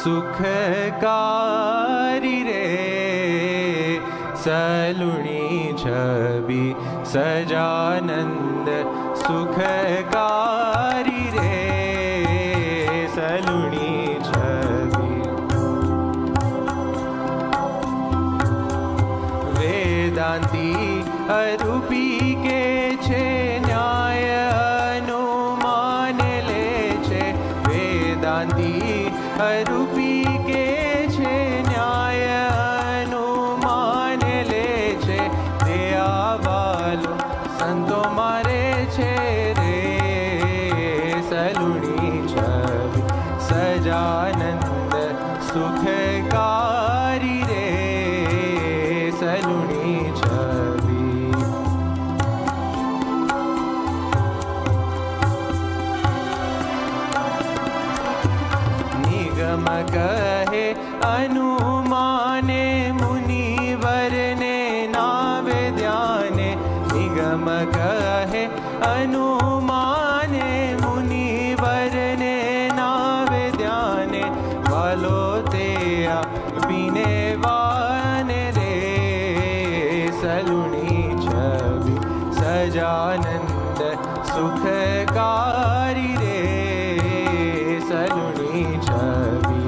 सुखकारी रे सलुणी छवि सजानंद सुखकारी रे सलुणी छवि वेदांती अरूपी के छे न्याय अनुमान ले छे वेदांती अरूपी के छे न्याय अनुमान ले छे दया वालो संतो मारे छे रे सलुणी छवि सजानंद सुखकारी रे सलुणी छवि निगम कहे अनुमाने मुनिवर ने नावे ध्याने निगम कहे अनुमाने मुनिवर ने नावे ध्याने वालो ते पीने वाने रे सलुणी छवि सजानंद सुखकारी रे सलुणी छवि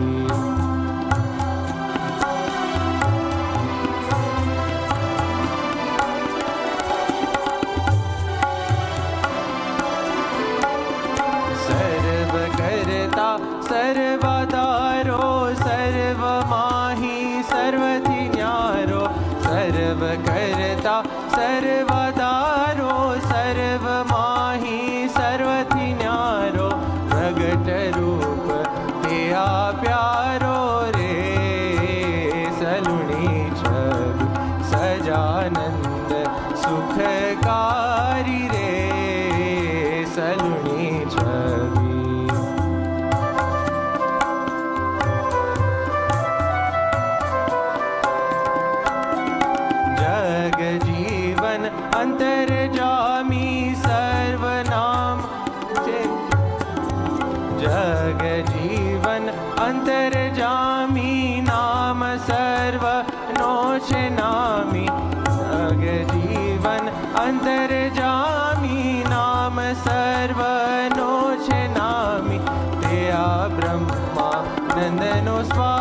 सर्व करता सर्वदारो सर्वमाही सर्वथि न्यारो सर्व करता सर्वदारो सर्वमाही सर्वथि न्यारो प्रगट रूप तेया प्यारो रे सलुणी छवि सजानंद सुखकारी रे सलुणी छवि जग जीवन अंतर्जामी सर्वनाम जग जीवन अंतर्जामी नाम सर्व नोच नामी जग जीवन अंतर्जामी नाम सर्व नोच नामी तेया ब्रह्मा नंदनो स्वा